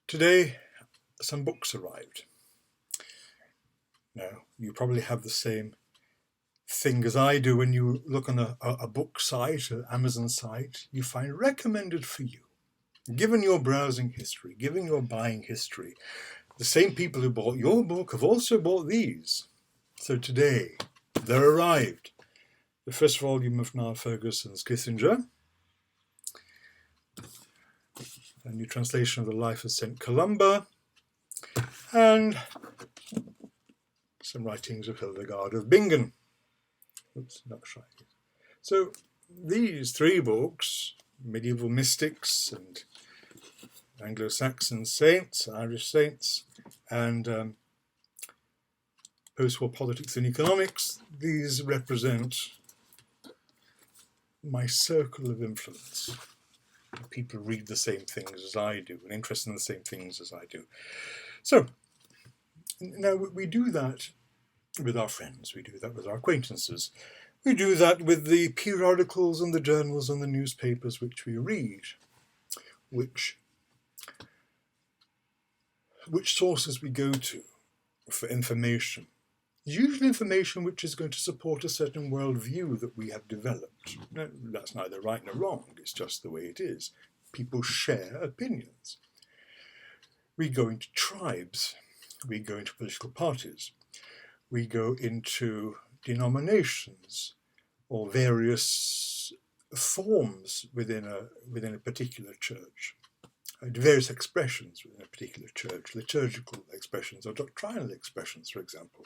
Today, some books arrived. Now, you probably have the same thing as I do when you look on a book site, an Amazon site, you find recommended for you. Given your browsing history, given your buying history, the same people who bought your book have also bought these. So today, they're arrived. The first volume of Niall Ferguson's Kissinger, a new translation of the Life of St. Columba, and some writings of Hildegard of Bingen. Oops, not right. So these three books, medieval mystics and Anglo-Saxon saints, Irish saints, and post-war politics and economics, these represent my circle of influence. People read the same things as I do and interested in the same things as I do. So now we do that with our friends, we do that with our acquaintances, we do that with the periodicals and the journals and the newspapers which we read, which sources we go to for information. Usually information which is going to support a certain worldview that we have developed. Now, that's neither right nor wrong, it's just the way it is. People share opinions. We go into tribes, we go into political parties, we go into denominations or various forms within a particular church. Various expressions within a particular church, liturgical expressions or doctrinal expressions, for example.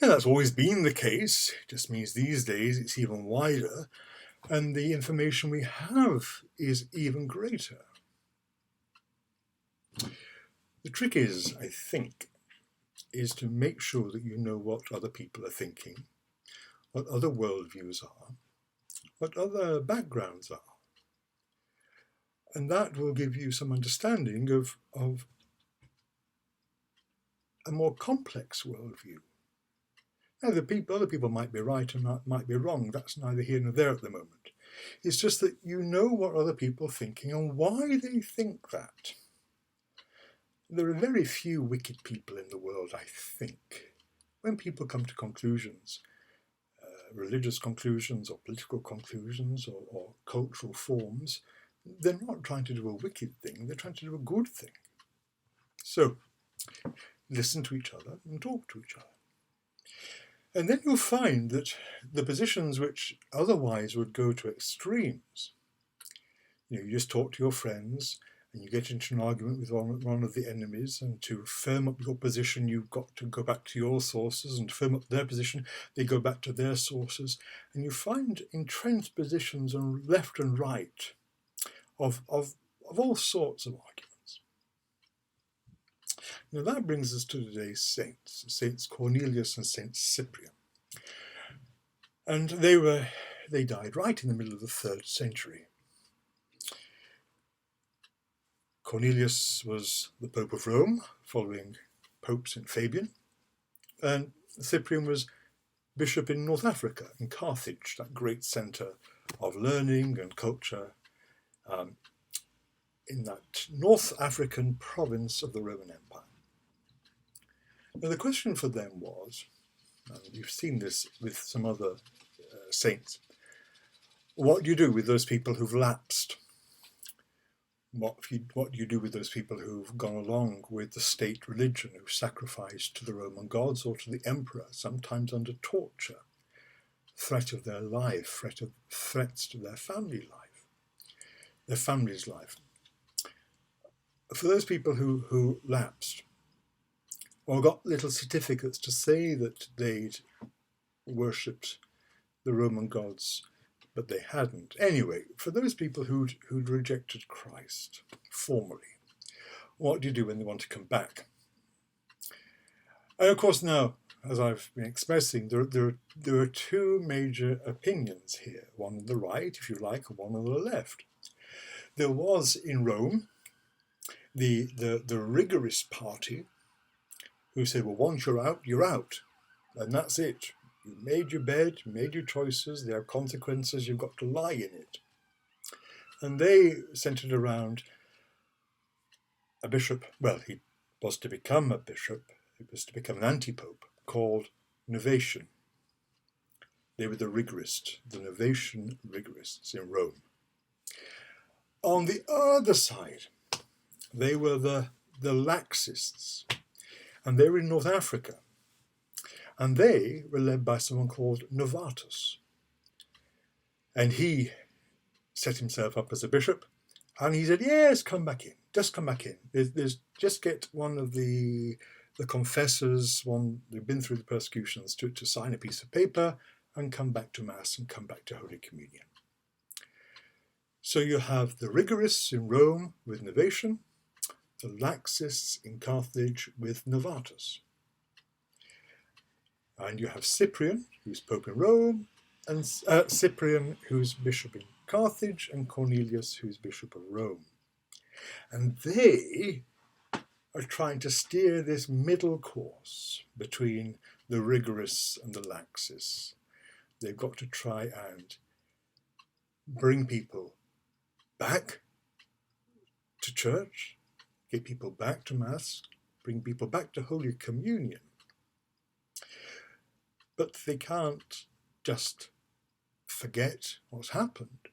Now, that's always been the case, it just means these days it's even wider, and the information we have is even greater. The trick is, I think, is to make sure that you know what other people are thinking, what other worldviews are, what other backgrounds are. And that will give you some understanding of a more complex worldview. Now, other people might be right and might be wrong. That's neither here nor there at the moment. It's just that you know what other people are thinking and why they think that. There are very few wicked people in the world, I think. When people come to conclusions, religious conclusions or political conclusions or cultural forms, they're not trying to do a wicked thing, they're trying to do a good thing. So, listen to each other and talk to each other. And then you'll find that the positions which otherwise would go to extremes, you just talk to your friends and you get into an argument with one of the enemies, and to firm up your position you've got to go back to your sources, and to firm up their position they go back to their sources, and you find entrenched positions on left and right of all sorts of arguments. Now that brings us to today's saints, Saints Cornelius and Saint Cyprian. And they died right in the middle of the 3rd century. Cornelius was the Pope of Rome, following Pope St. Fabian, and Cyprian was Bishop in North Africa, in Carthage, that great centre of learning and culture in that North African province of the Roman Empire. Now the question for them was, and you've seen this with some other saints, what do you do with those people who've lapsed? What do you do with those people who've gone along with the state religion, who've sacrificed to the Roman gods or to the emperor, sometimes under torture, threat of their life, threats to their family life, their family's life? For those people who lapsed, or got little certificates to say that they'd worshipped the Roman gods, but they hadn't. Anyway, for those people who'd rejected Christ formally, what do you do when they want to come back? And of course now, as I've been expressing, there are two major opinions here, one on the right, if you like, and one on the left. There was in Rome the rigorist party who said, well, once you're out, and that's it. You made your bed, you made your choices, there are consequences, you've got to lie in it. And they centered around a bishop, well, he was to become a bishop, he was to become an anti-pope, called Novatian. They were the rigorists, the Novatian rigorists in Rome. On the other side, they were the laxists, and they were in North Africa. And they were led by someone called Novatus. And he set himself up as a bishop, and he said, yes, come back in, just come back in. Just get one of the confessors, one who've been through the persecutions, to sign a piece of paper and come back to Mass and come back to Holy Communion. So you have the rigorists in Rome with Novatian, the laxists in Carthage with Novatus. And you have Cyprian, who's Pope in Rome, and Cyprian, who's Bishop in Carthage, and Cornelius, who's Bishop of Rome. And they are trying to steer this middle course between the rigorists and the laxists. They've got to try and bring people back to church, get people back to Mass, bring people back to Holy Communion. But they can't just forget what's happened.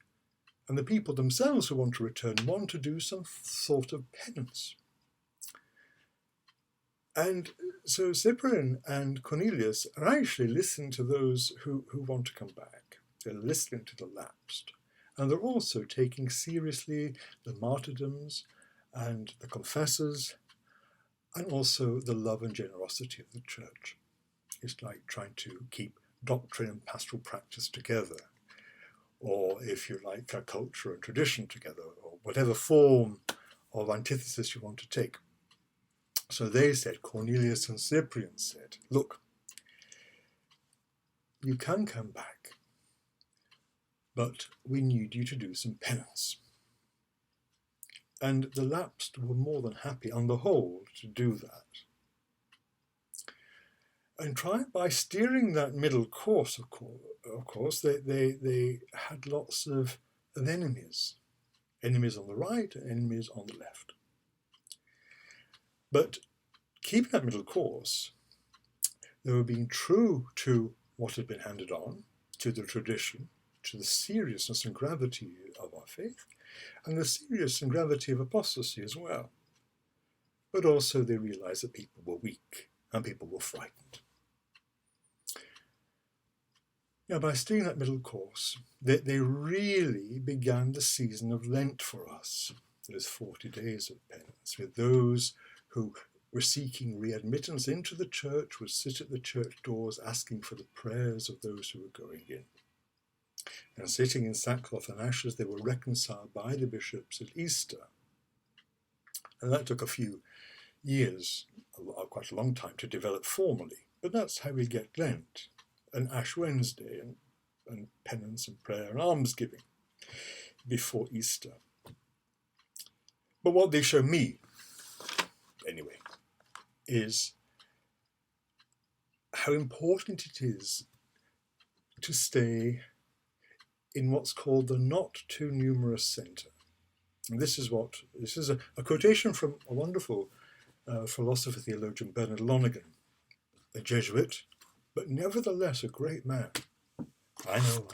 And the people themselves who want to return want to do some sort of penance. And so Cyprian and Cornelius are actually listening to those who want to come back. They're listening to the lapsed. And they're also taking seriously the martyrdoms and the confessors, and also the love and generosity of the church. It's like trying to keep doctrine and pastoral practice together, or if you like, culture and tradition together, or whatever form of antithesis you want to take. So they said, Cornelius and Cyprian said, look, you can come back, but we need you to do some penance. And the lapsed were more than happy, on the whole, to do that. And try by steering that middle course, of course, they had lots of enemies. Enemies on the right and enemies on the left. But keeping that middle course, they were being true to what had been handed on, to the tradition, to the seriousness and gravity of our faith, and the seriousness and gravity of apostasy as well. But also they realized that people were weak and people were frightened. Now, by steering that middle course, they really began the season of Lent for us. Those 40 days of penance, with those who were seeking readmittance into the church, would sit at the church doors asking for the prayers of those who were going in. And sitting in sackcloth and ashes, they were reconciled by the bishops at Easter. And that took a few years, quite a long time, to develop formally. But that's how we get Lent, and Ash Wednesday, and penance and prayer and almsgiving before Easter. But what they show me, anyway, is how important it is to stay in what's called the not too numerous centre. And this is a quotation from a wonderful philosopher theologian, Bernard Lonergan, a Jesuit, but nevertheless a great man. I know.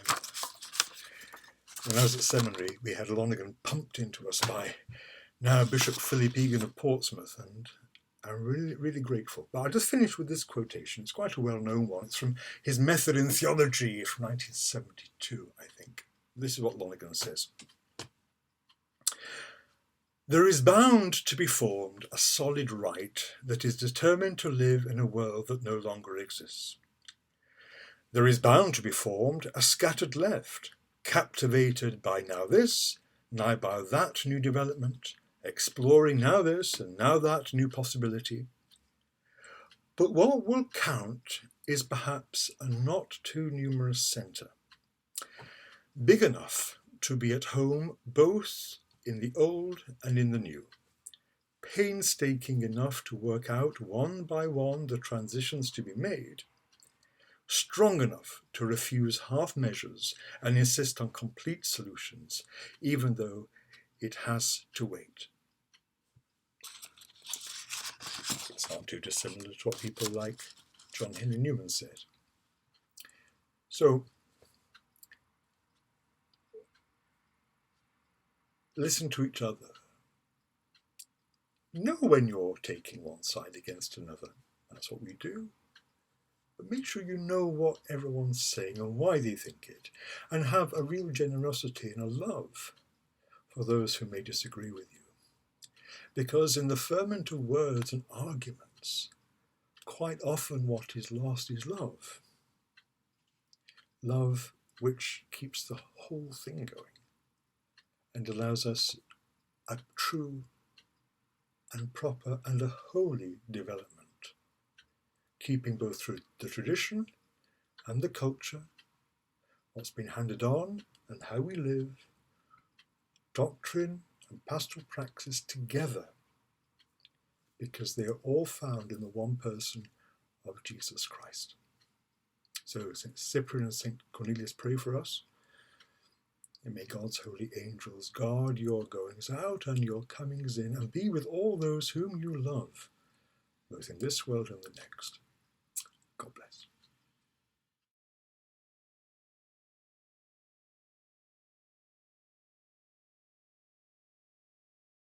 When I was at seminary, we had Lonergan pumped into us by now Bishop Philip Egan of Portsmouth, and I'm really, really grateful. But I'll just finish with this quotation. It's quite a well-known one. It's from his Method in Theology from 1972, I think. This is what Lonergan says. There is bound to be formed a solid right that is determined to live in a world that no longer exists. There is bound to be formed a scattered left, captivated by now this, now by that new development, exploring now this and now that new possibility. But what will count is perhaps a not too numerous centre, big enough to be at home both in the old and in the new, painstaking enough to work out one by one the transitions to be made, strong enough to refuse half measures and insist on complete solutions, even though it has to wait. That's not too dissimilar to what people like John Henry Newman said. So, listen to each other. Know when you're taking one side against another. That's what we do. But make sure you know what everyone's saying and why they think it, and have a real generosity and a love for those who may disagree with you. Because in the ferment of words and arguments, quite often what is lost is love. Love which keeps the whole thing going and allows us a true and proper and a holy development, keeping both through the tradition and the culture, what's been handed on and how we live, doctrine and pastoral praxis together, because they are all found in the one person of Jesus Christ. So St. Cyprian and St. Cornelius pray for us. And may God's holy angels guard your goings out and your comings in, and be with all those whom you love, both in this world and the next.